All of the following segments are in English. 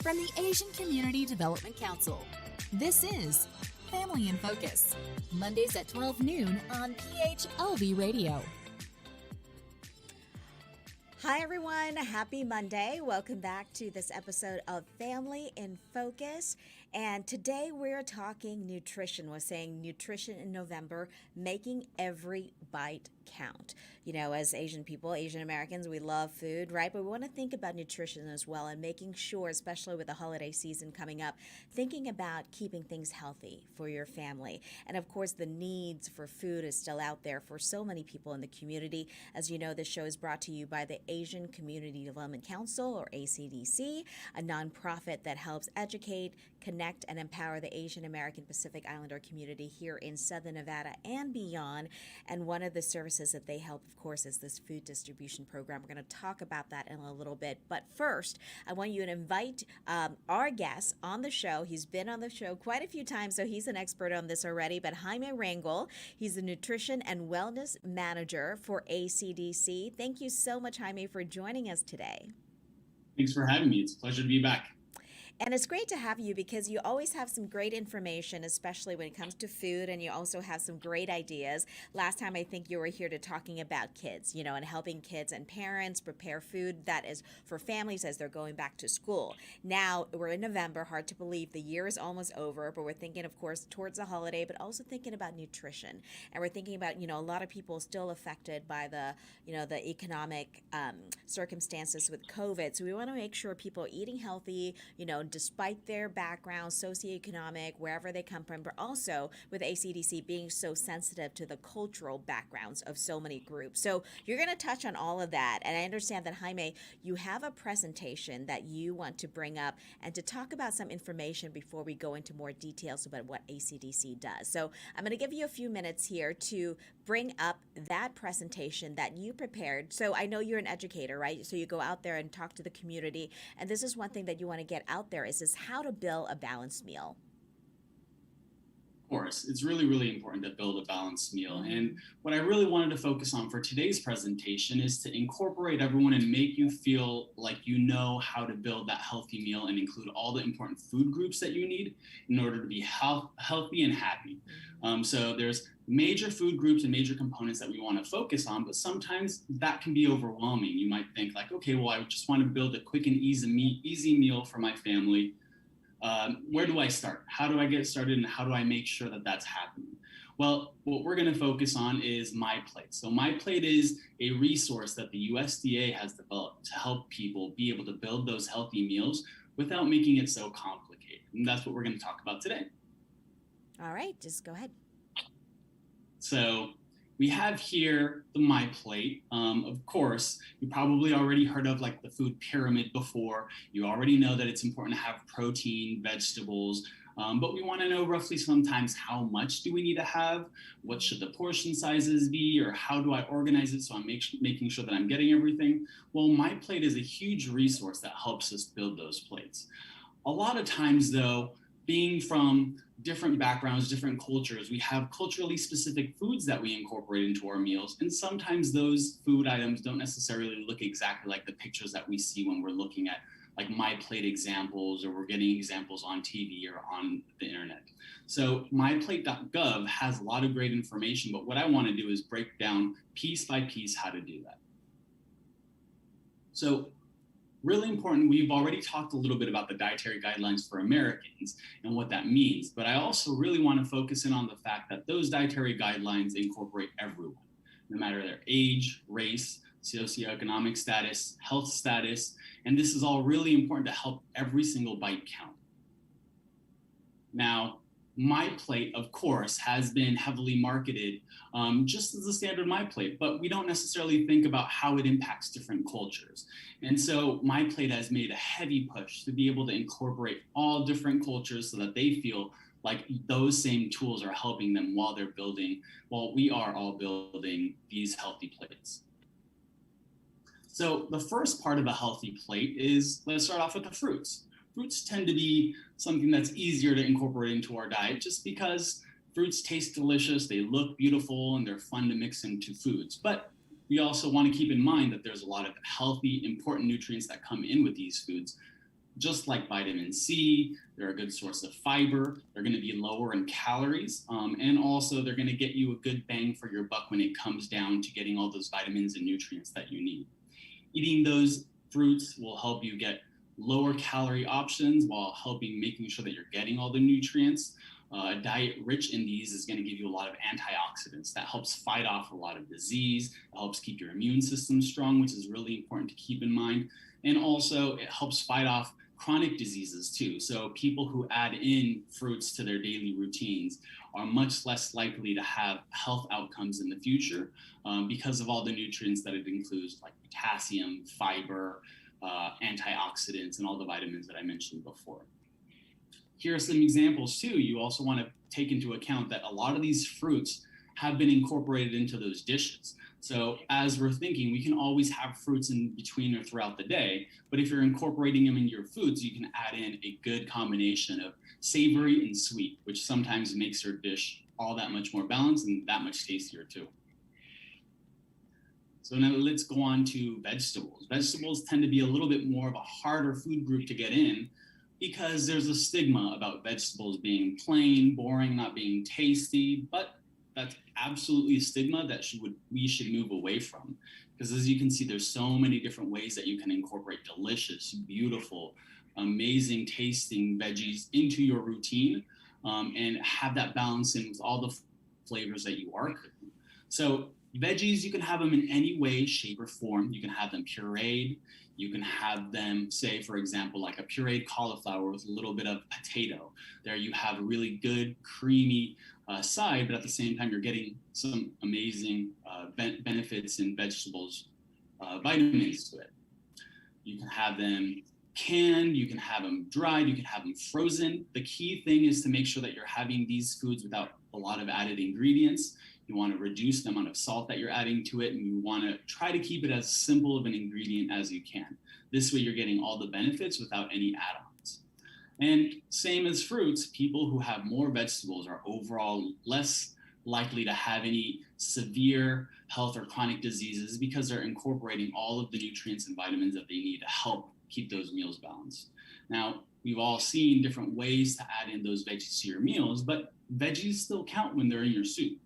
from the Asian Community Development Council. This is Family in Focus, Mondays at 12 noon on PHLV Radio. Hi, everyone. Happy Monday. Welcome back to this episode of Family in Focus. And today we're talking nutrition. We're saying nutrition in November, making every bite count. You know, as Asian people, Asian Americans, we love food, right? But we want to think about nutrition as well and making sure, especially with the holiday season coming up, thinking about keeping things healthy for your family. And of course, the needs for food is still out there for so many people in the community. As you know, this show is brought to you by the Asian Community Development Council, or ACDC, a nonprofit that helps educate, connect, and empower the Asian American Pacific Islander community here in Southern Nevada and beyond. And one of the services that they help, of course, is this food distribution program. We're going to talk about that in a little bit. But first, I want you to invite our guest on the show. He's been on the show quite a few times, so he's an expert on this already. But Jaime Rangel, he's the Nutrition and Wellness Manager for ACDC. Thank you so much, Jaime, for joining us today. Thanks for having me. It's a pleasure to be back. And it's great to have you because you always have some great information, especially when it comes to food, and you also have some great ideas. Last time I think you were here to talking about kids, you know, and helping kids and parents prepare food that is for families as they're going back to school. Now we're in November, hard to believe the year is almost over, but we're thinking, of course, towards the holiday, but also thinking about nutrition. And we're thinking about, you know, a lot of people still affected by the, you know, the economic circumstances with COVID. So we want to make sure people are eating healthy, you know, despite their background, socioeconomic, wherever they come from, but also with ACDC being so sensitive to the cultural backgrounds of so many groups. So you're going to touch on all of that. And I understand that, Jaime, you have a presentation that you want to bring up and to talk about some information before we go into more details about what ACDC does. So I'm going to give you a few minutes here to bring up that presentation that you prepared. So I know you're an educator, right? So you go out there and talk to the community. And this is one thing that you want to get out there is how to build a balanced meal. Of course, it's really, really important to build a balanced meal. And what I really wanted to focus on for today's presentation is to incorporate everyone and make you feel like you know how to build that healthy meal and include all the important food groups that you need in order to be healthy and happy. So there's major food groups and major components that we want to focus on, but sometimes that can be overwhelming. You might think like, okay, well, I just want to build a quick and easy meal for my family. Where do I start? How do I get started, and how do I make sure that that's happening? Well, what we're going to focus on is My Plate. So My Plate is a resource that the USDA has developed to help people be able to build those healthy meals without making it so complicated. And that's what we're going to talk about today. All right, just go ahead. So we have here the My Plate. Of course, you probably already heard of like the food pyramid before. You already know that it's important to have protein, vegetables, but we want to know roughly sometimes how much do we need to have, what should the portion sizes be, or how do I organize it so I'm making sure that I'm getting everything. Well, My Plate is a huge resource that helps us build those plates. A lot of times though, being from different backgrounds, different cultures, we have culturally specific foods that we incorporate into our meals. And sometimes those food items don't necessarily look exactly like the pictures that we see when we're looking at like My Plate examples, or we're getting examples on TV or on the internet. So myplate.gov has a lot of great information, but what I want to do is break down piece by piece how to do that. So really important, we've already talked a little bit about the dietary guidelines for Americans and what that means, but I also really want to focus in on the fact that those dietary guidelines incorporate everyone, no matter their age, race, socioeconomic status, health status, and this is all really important to help every single bite count. Now, My Plate, of course, has been heavily marketed just as a standard My Plate, but we don't necessarily think about how it impacts different cultures. And so My Plate has made a heavy push to be able to incorporate all different cultures so that they feel like those same tools are helping them while we are all building these healthy plates. So the first part of a healthy plate is, let's start off with the fruits. Fruits tend to be something that's easier to incorporate into our diet just because fruits taste delicious, they look beautiful, and they're fun to mix into foods. But we also want to keep in mind that there's a lot of healthy, important nutrients that come in with these foods. just like vitamin C, they're a good source of fiber. They're going to be lower in calories. And also, they're going to get you a good bang for your buck when it comes down to getting all those vitamins and nutrients that you need. Eating those fruits will help you get lower calorie options while making sure that you're getting all the nutrients. A diet rich in these is going to give you a lot of antioxidants that helps fight off a lot of disease. It helps keep your immune system strong, which is really important to keep in mind. And also, it helps fight off chronic diseases too. So people who add in fruits to their daily routines are much less likely to have health outcomes in the future because of all the nutrients that it includes, like potassium, fiber, antioxidants, and all the vitamins that I mentioned before. Here are some examples too. You also want to take into account that a lot of these fruits have been incorporated into those dishes. So as we're thinking, we can always have fruits in between or throughout the day, but if you're incorporating them in your foods, you can add in a good combination of savory and sweet, which sometimes makes your dish all that much more balanced and that much tastier too. So now let's go on to vegetables. Vegetables tend to be a little bit more of a harder food group to get in because there's a stigma about vegetables being plain, boring, not being tasty, but that's absolutely a stigma that we should move away from. Because as you can see, there's so many different ways that you can incorporate delicious, beautiful, amazing tasting veggies into your routine and have that balance in with all the flavors that you are cooking. So veggies, you can have them in any way, shape, or form. You can have them pureed. You can have them, say, for example, like a pureed cauliflower with a little bit of potato. There you have a really good, creamy side, but at the same time, you're getting some amazing benefits in vegetables, vitamins to it. You can have them canned, you can have them dried, you can have them frozen. The key thing is to make sure that you're having these foods without a lot of added ingredients. You want to reduce the amount of salt that you're adding to it, and you want to try to keep it as simple of an ingredient as you can. This way you're getting all the benefits without any add-ons. And same as fruits, people who have more vegetables are overall less likely to have any severe health or chronic diseases because they're incorporating all of the nutrients and vitamins that they need to help keep those meals balanced. Now, we've all seen different ways to add in those veggies to your meals, but veggies still count when they're in your soup.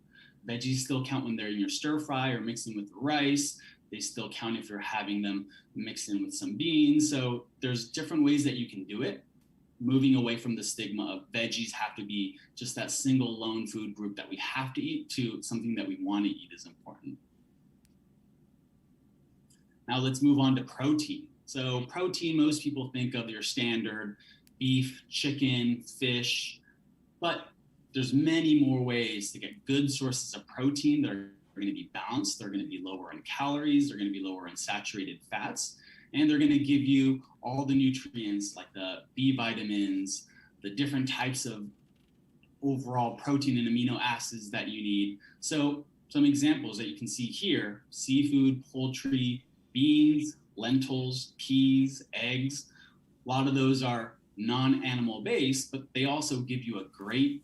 Veggies still count when they're in your stir fry or mixed in with the rice. They still count if you're having them mixed in with some beans. So there's different ways that you can do it. Moving away from the stigma of veggies have to be just that single lone food group that we have to eat to something that we want to eat is important. Now let's move on to protein. So protein, most people think of your standard beef, chicken, fish, but there's many more ways to get good sources of protein that are going to be balanced. They're going to be lower in calories. They're going to be lower in saturated fats. And they're going to give you all the nutrients like the B vitamins, the different types of overall protein and amino acids that you need. So some examples that you can see here: seafood, poultry, beans, lentils, peas, eggs. A lot of those are non-animal based, but they also give you a great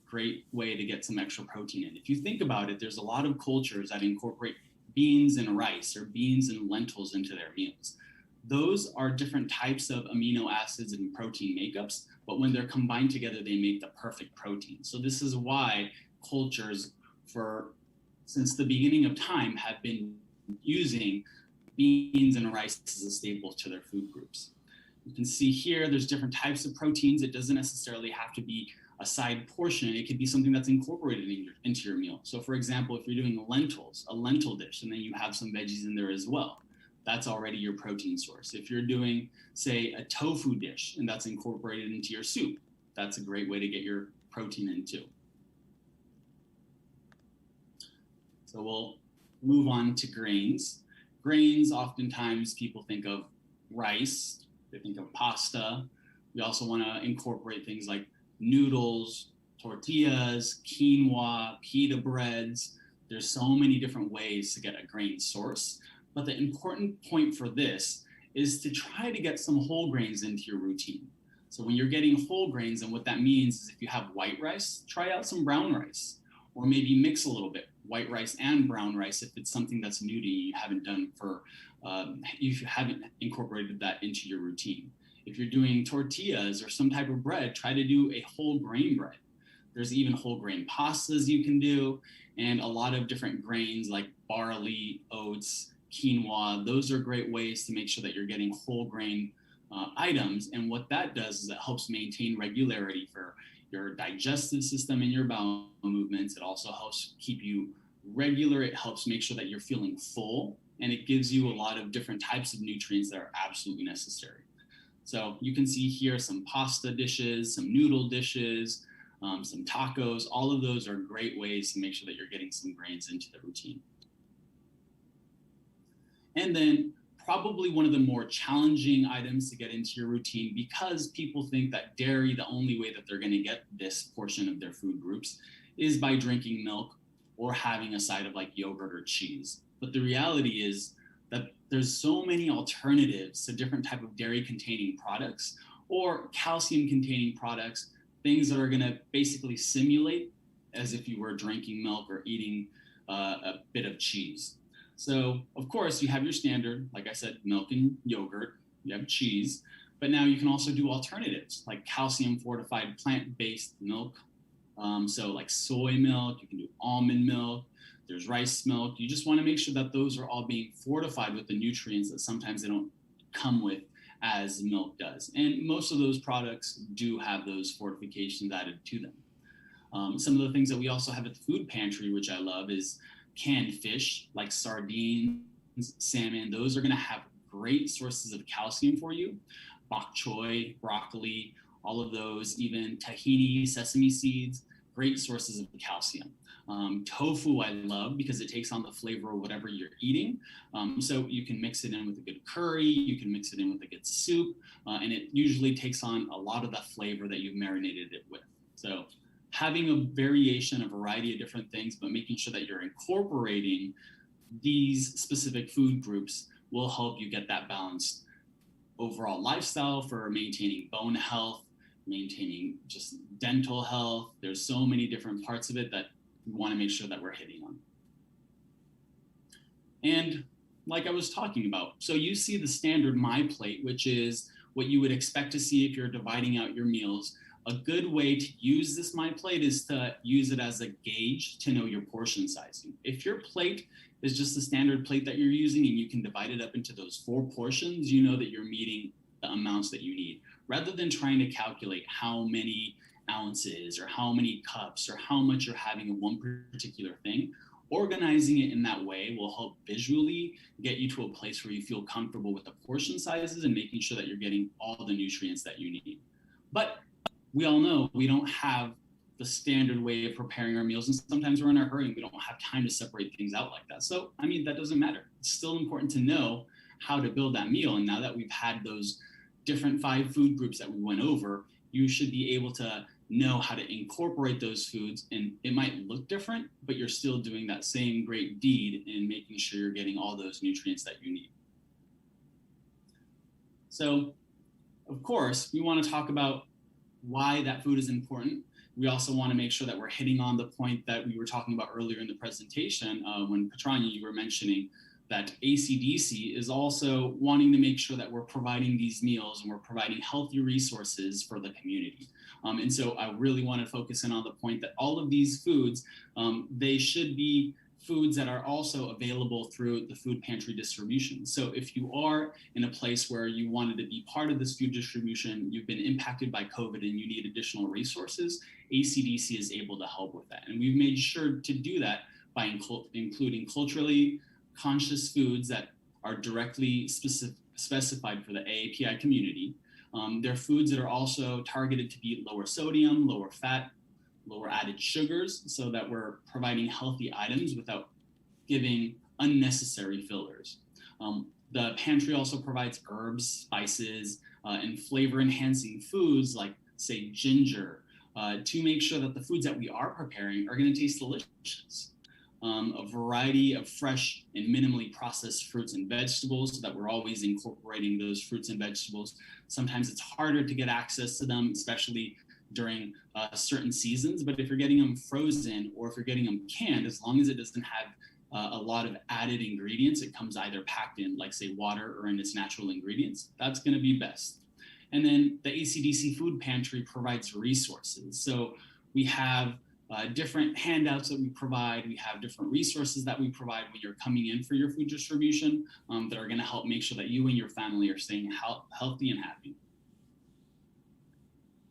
way to get some extra protein in. If you think about it, there's a lot of cultures that incorporate beans and rice or beans and lentils into their meals. Those are different types of amino acids and protein makeups, but when they're combined together, they make the perfect protein. So this is why cultures since the beginning of time have been using beans and rice as a staple to their food groups. You can see here, there's different types of proteins. It doesn't necessarily have to be a side portion. It could be something that's incorporated into your meal. So for example, if you're doing lentils, a lentil dish, and then you have some veggies in there as well, that's already your protein source. If you're doing, say, a tofu dish, and that's incorporated into your soup, that's a great way to get your protein in too. So we'll move on to grains. Grains, oftentimes people think of rice, they think of pasta. We also want to incorporate things like noodles, tortillas, quinoa, pita breads. There's so many different ways to get a grain source. But the important point for this is to try to get some whole grains into your routine. So when you're getting whole grains, and what that means is if you have white rice, try out some brown rice, or maybe mix a little bit, white rice and brown rice if it's something that's new to you, you haven't done you haven't incorporated that into your routine. If you're doing tortillas or some type of bread, try to do a whole grain bread. There's even whole grain pastas you can do, and a lot of different grains like barley, oats, quinoa. Those are great ways to make sure that you're getting whole grain items. And what that does is it helps maintain regularity for your digestive system and your bowel movements. It also helps keep you regular. It helps make sure that you're feeling full, and it gives you a lot of different types of nutrients that are absolutely necessary. So you can see here some pasta dishes, some noodle dishes, some tacos. All of those are great ways to make sure that you're getting some grains into the routine. And then probably one of the more challenging items to get into your routine, because people think that dairy, the only way that they're going to get this portion of their food groups is by drinking milk or having a side of like yogurt or cheese. But the reality is that there's so many alternatives to different type of dairy containing products or calcium containing products, things that are going to basically simulate as if you were drinking milk or eating a bit of cheese. So of course you have your standard, like I said, milk and yogurt, you have cheese, but now you can also do alternatives like calcium fortified plant-based milk. So like soy milk, you can do almond milk, there's rice milk. You just want to make sure that those are all being fortified with the nutrients that sometimes they don't come with as milk does. And most of those products do have those fortifications added to them. Some of the things that we also have at the food pantry, which I love, is canned fish like sardines, salmon. Those are going to have great sources of calcium for you. Bok choy, broccoli, all of those, even tahini, sesame seeds, great sources of calcium. Tofu I love because it takes on the flavor of whatever you're eating. So you can mix it in with a good curry, you can mix it in with a good soup, and it usually takes on a lot of that flavor that you've marinated it with. So having a variation, a variety of different things, but making sure that you're incorporating these specific food groups will help you get that balanced overall lifestyle for maintaining bone health, maintaining just dental health. There's so many different parts of it that we want to make sure that we're hitting on. And like I was talking about, so you see the standard My Plate, which is what you would expect to see if you're dividing out your meals. A good way to use this My Plate is to use it as a gauge to know your portion sizing. If your plate is just the standard plate that you're using and you can divide it up into those 4 portions, you know that you're meeting the amounts that you need. Rather than trying to calculate how many ounces or how many cups or how much you're having of one particular thing, organizing it in that way will help visually get you to a place where you feel comfortable with the portion sizes and making sure that you're getting all the nutrients that you need. But we all know we don't have the standard way of preparing our meals, and sometimes we're in a hurry and we don't have time to separate things out like that. So, I mean, that doesn't matter. It's still important to know how to build that meal. And now that we've had those different 5 food groups that we went over, you should be able to know how to incorporate those foods. And it might look different, but you're still doing that same great deed in making sure you're getting all those nutrients that you need. So, of course, we want to talk about why that food is important. We also want to make sure that we're hitting on the point that we were talking about earlier in the presentation when Petrania, you were mentioning that ACDC is also wanting to make sure that we're providing these meals and we're providing healthy resources for the community. And so I really want to focus in on the point that all of these foods, they should be foods that are also available through the food pantry distribution. So if you are in a place where you wanted to be part of this food distribution, you've been impacted by COVID and you need additional resources, ACDC is able to help with that. And we've made sure to do that by including culturally conscious foods that are directly specified for the AAPI community. They're foods that are also targeted to be lower sodium, lower fat, lower added sugars, so that we're providing healthy items without giving unnecessary fillers. The pantry also provides herbs, spices, and flavor enhancing foods like, say, ginger, to make sure that the foods that we are preparing are going to taste delicious. A variety of fresh and minimally processed fruits and vegetables, so that we're always incorporating those fruits and vegetables. Sometimes it's harder to get access to them, especially during certain seasons, but if you're getting them frozen or if you're getting them canned, as long as it doesn't have a lot of added ingredients, it comes either packed in, like say, water or in its natural ingredients, that's going to be best. And then the ACDC Food Pantry provides resources. So we have different handouts that we provide. We have different resources that we provide when you're coming in for your food distribution that are going to help make sure that you and your family are staying healthy and happy.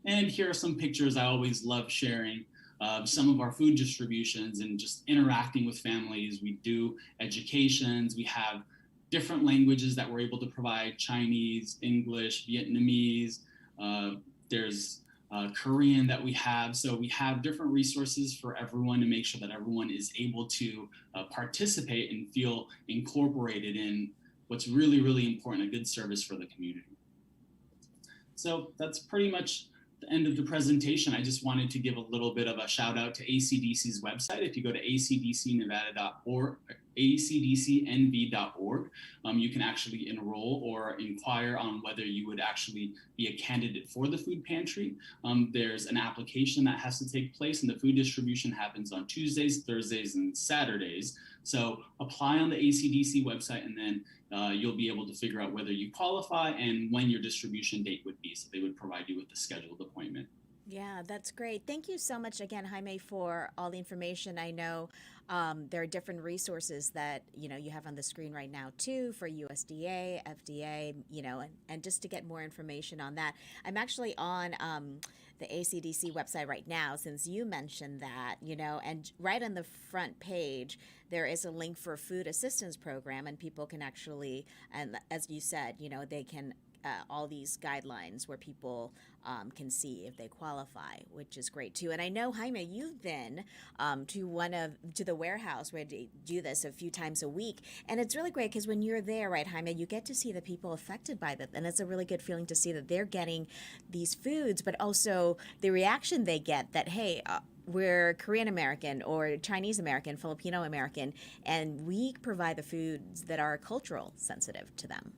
And here are some pictures I always love sharing of some of our food distributions and just interacting with families. We do educations. We have different languages that we're able to provide: Chinese, English, Vietnamese. There's Korean that we have. So we have different resources for everyone to make sure that everyone is able to participate and feel incorporated in what's really, really important, a good service for the community. So that's pretty much the end of the presentation. I just wanted to give a little bit of a shout out to ACDC's website. If you go to acdcnevada.org, acdcnv.org, you can actually enroll or inquire on whether you would actually be a candidate for the food pantry. There's an application that has to take place, and the food distribution happens on Tuesdays, Thursdays, and Saturdays. So apply on the ACDC website, and then you'll be able to figure out whether you qualify and when your distribution date would be. So they would provide you with the scheduled appointment. Yeah, that's great. Thank you so much again, Jaime, for all the information. I know there are different resources that, you have on the screen right now too, for USDA, FDA, and just to get more information on that. I'm actually on the ACDC website right now, since you mentioned that, and right on the front page, there is a link for a food assistance program, and people can actually, and as you said, they can all these guidelines where people can see if they qualify, which is great too. And I know, Jaime, you've been to the warehouse where they do this a few times a week, and it's really great because when you're there, right, Jaime, you get to see the people affected by that, and it's a really good feeling to see that they're getting these foods, but also the reaction they get that, hey, we're Korean American or Chinese American, Filipino American, and we provide the foods that are cultural sensitive to them.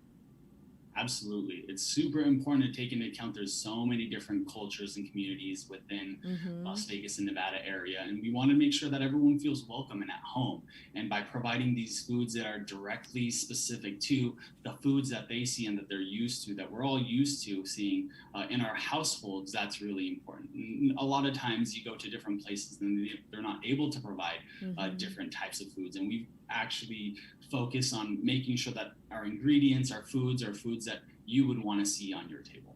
Absolutely. It's super important to take into account there's so many different cultures and communities within Las Vegas and Nevada area. And we want to make sure that everyone feels welcome and at home. And by providing these foods that are directly specific to the foods that they see and that they're used to, that we're all used to seeing in our households, that's really important. And a lot of times you go to different places and they're not able to provide different types of foods. And we've actually focus on making sure that our ingredients, our foods, are foods that you would want to see on your table.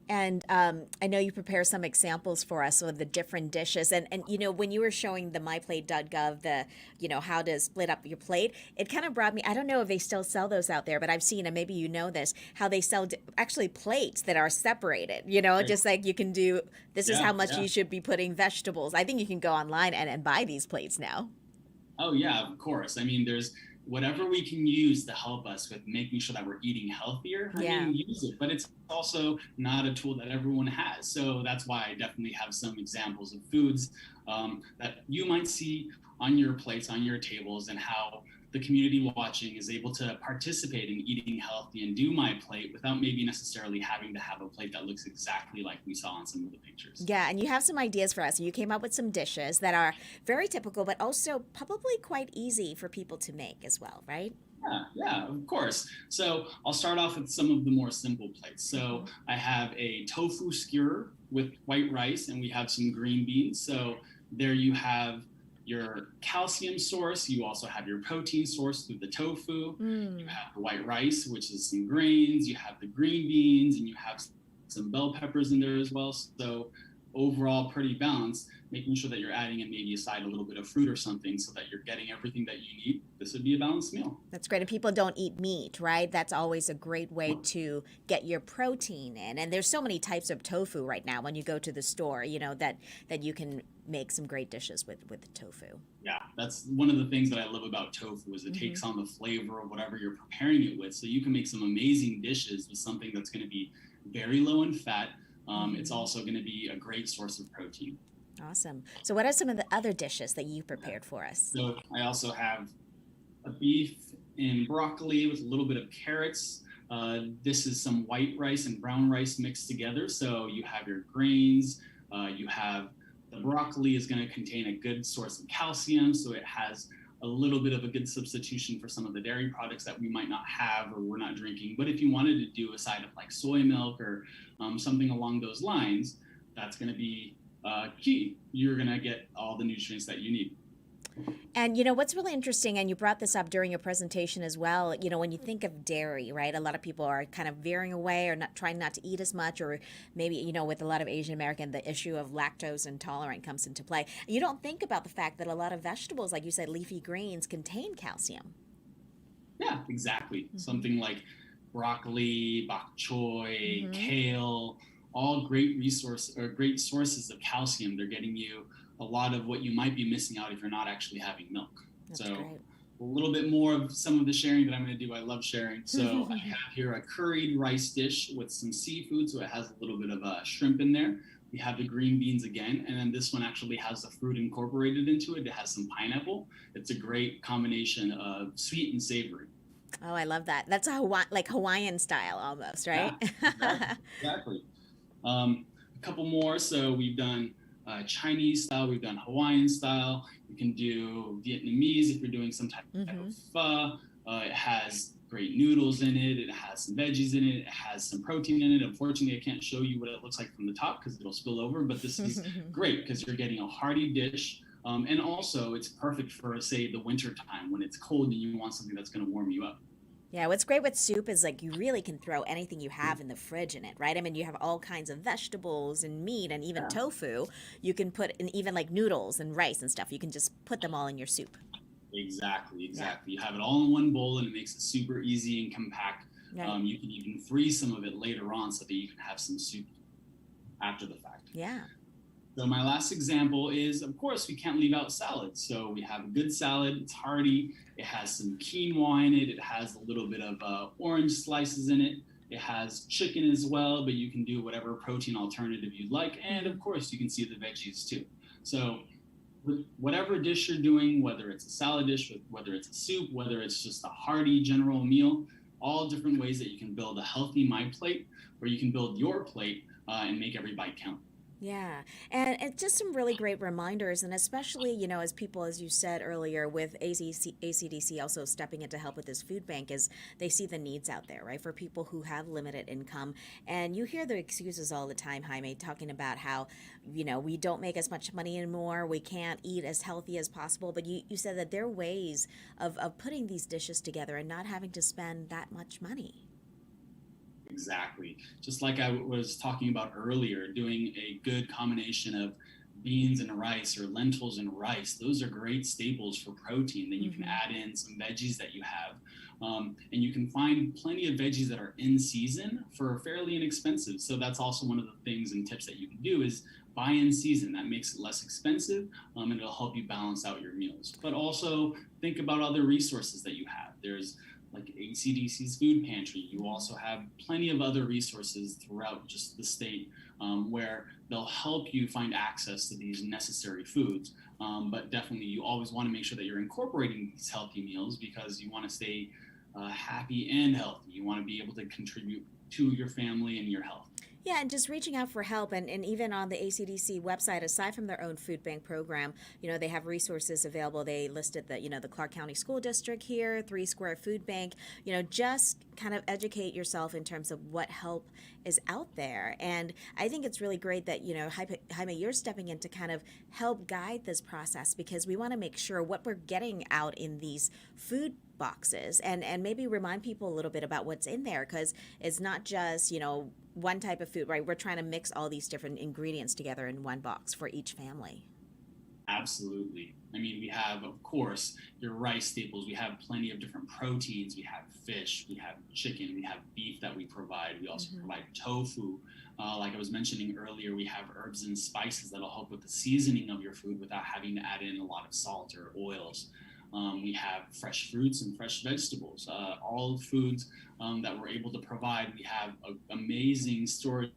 And I know you prepare some examples for us of the different dishes. And when you were showing the myplate.gov, the, how to split up your plate, it kind of brought me, I don't know if they still sell those out there, but I've seen, and maybe you know this, how they sell actually plates that are separated, right. Just like you can do, this is how much you should be putting vegetables. I think you can go online and buy these plates now. Oh, yeah, of course. I mean, there's whatever we can use to help us with making sure that we're eating healthier, use it. But it's also not a tool that everyone has. So that's why I definitely have some examples of foods that you might see on your plates, on your tables, and how the community watching is able to participate in eating healthy and do my plate without maybe necessarily having to have a plate that looks exactly like we saw on some of the pictures. Yeah, and you have some ideas for us. You came up with some dishes that are very typical, but also probably quite easy for people to make as well, right? Yeah, of course. So I'll start off with some of the more simple plates. So I have a tofu skewer with white rice, and we have some green beans. So there you have your calcium source. You also have your protein source through the tofu. You have the white rice, which is some grains. You have the green beans, and you have some bell peppers in there as well. So overall, pretty balanced, making sure that you're adding in maybe aside a little bit of fruit or something so that you're getting everything that you need. This would be a balanced meal. That's great. And people don't eat meat, right? That's always a great way to get your protein in. And there's so many types of tofu right now when you go to the store, that you can make some great dishes with the tofu. Yeah, that's one of the things that I love about tofu is it takes on the flavor of whatever you're preparing it with. So you can make some amazing dishes with something that's going to be very low in fat. It's also going to be a great source of protein. Awesome. So what are some of the other dishes that you prepared for us? So I also have a beef and broccoli with a little bit of carrots. This is some white rice and brown rice mixed together. So you have your grains, you have the broccoli is going to contain a good source of calcium. So it has a little bit of a good substitution for some of the dairy products that we might not have or we're not drinking. But if you wanted to do a side of like soy milk or something along those lines, that's going to be key. You're going to get all the nutrients that you need. And what's really interesting, and you brought this up during your presentation as well, when you think of dairy, right, a lot of people are kind of veering away or not trying not to eat as much, or maybe, with a lot of Asian American, the issue of lactose intolerant comes into play. You don't think about the fact that a lot of vegetables, like you said, leafy greens, contain calcium. Yeah, exactly. Something like broccoli, bok choy, kale, all great great sources of calcium. They're getting you a lot of what you might be missing out if you're not actually having milk. That's so great. A little bit more of some of the sharing that I'm going to do. I love sharing. So I have here a curried rice dish with some seafood. So it has a little bit of shrimp in there. We have the green beans again. And then this one actually has the fruit incorporated into it. It has some pineapple. It's a great combination of sweet and savory. Oh, I love that. That's like Hawaiian style almost, right? Yeah, exactly. A couple more. So we've done Chinese style, we've done Hawaiian style. You can do Vietnamese if you're doing some type of pho. It has great noodles in it. It has some veggies in it. It has some protein in it. Unfortunately, I can't show you what it looks like from the top because it'll spill over, but this is great because you're getting a hearty dish. And also it's perfect for, say, the winter time when it's cold and you want something that's going to warm you up. Yeah, what's great with soup is like you really can throw anything you have in the fridge in it, right? I mean, you have all kinds of vegetables and meat and even tofu. You can put in even like noodles and rice and stuff. You can just put them all in your soup. Exactly. You have it all in one bowl and it makes it super easy and compact. Right. You can even freeze some of it later on so that you can have some soup after the fact. Yeah. So my last example is, of course, we can't leave out salad. So we have a good salad. It's hearty. It has some quinoa in it. It has a little bit of orange slices in it. It has chicken as well, but you can do whatever protein alternative you'd like. And of course, you can see the veggies too. So with whatever dish you're doing, whether it's a salad dish, whether it's a soup, whether it's just a hearty general meal, all different ways that you can build a healthy my plate, or you can build your plate and make every bite count. Yeah, and it's just some really great reminders, and especially, as people, as you said earlier, with ACDC also stepping in to help with this food bank, is they see the needs out there, right, for people who have limited income. And you hear the excuses all the time, Jaime, talking about how, we don't make as much money anymore, we can't eat as healthy as possible, but you said that there are ways of putting these dishes together and not having to spend that much money. Exactly. Just like I was talking about earlier, doing a good combination of beans and rice or lentils and rice. Those are great staples for protein. Then you can add in some veggies that you have. And you can find plenty of veggies that are in season for fairly inexpensive. So that's also one of the things and tips that you can do is buy in season. That makes it less expensive and it'll help you balance out your meals. But also think about other resources that you have. There's like ACDC's food pantry. You also have plenty of other resources throughout just the state where they'll help you find access to these necessary foods. But definitely you always want to make sure that you're incorporating these healthy meals because you want to stay happy and healthy. You want to be able to contribute to your family and your health. Yeah, and just reaching out for help, and even on the ACDC website, aside from their own food bank program, they have resources available. They listed the Clark County School District here, 3 Square Food Bank. Just kind of educate yourself in terms of what help is out there. And I think it's really great that, Jaime, you're stepping in to kind of help guide this process because we want to make sure what we're getting out in these food boxes and maybe remind people a little bit about what's in there because it's not just, one type of food, right? We're trying to mix all these different ingredients together in one box for each family. Absolutely. I mean, we have, of course, your rice staples. We have plenty of different proteins. We have fish, we have chicken, we have beef that we provide. We also provide tofu. Like I was mentioning earlier, we have herbs and spices that'll help with the seasoning of your food without having to add in a lot of salt or oils. We have fresh fruits and fresh vegetables, all foods that we're able to provide. We have an amazing storage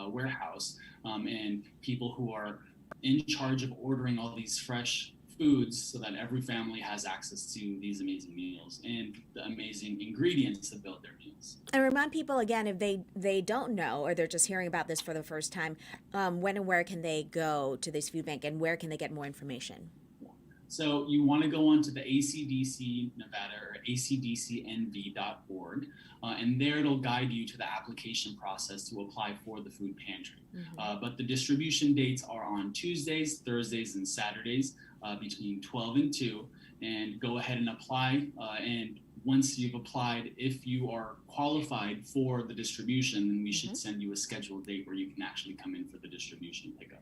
warehouse and people who are in charge of ordering all these fresh foods so that every family has access to these amazing meals and the amazing ingredients to build their meals. And remind people again, if they don't know or they're just hearing about this for the first time, when and where can they go to this food bank and where can they get more information? So you want to go onto the ACDC Nevada or acdcnv.org, and there it'll guide you to the application process to apply for the food pantry. But the distribution dates are on Tuesdays, Thursdays, and Saturdays between 12 and 2. And go ahead and apply. And once you've applied, if you are qualified for the distribution, then we should send you a scheduled date where you can actually come in for the distribution pickup.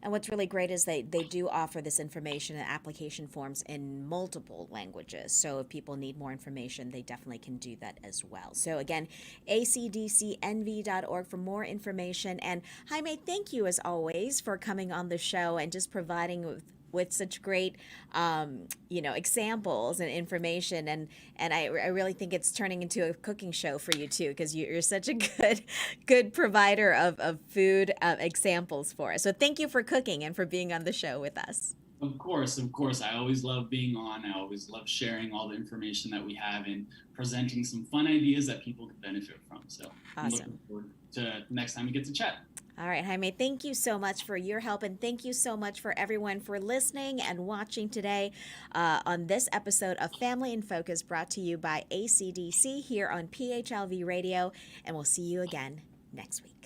And what's really great is they do offer this information and application forms in multiple languages. So if people need more information, they definitely can do that as well. So again, acdcnv.org for more information. And Jaime, thank you as always for coming on the show and just providing with such great, examples and information. And I really think it's turning into a cooking show for you too, because you're such a good provider of food examples for us. So thank you for cooking and for being on the show with us. Of course. I always love being on. I always love sharing all the information that we have and presenting some fun ideas that people could benefit from. So I'm looking forward to next time we get to chat. All right, Jaime, thank you so much for your help, and thank you so much for everyone for listening and watching today on this episode of Family in Focus, brought to you by ACDC here on PHLV Radio, and we'll see you again next week.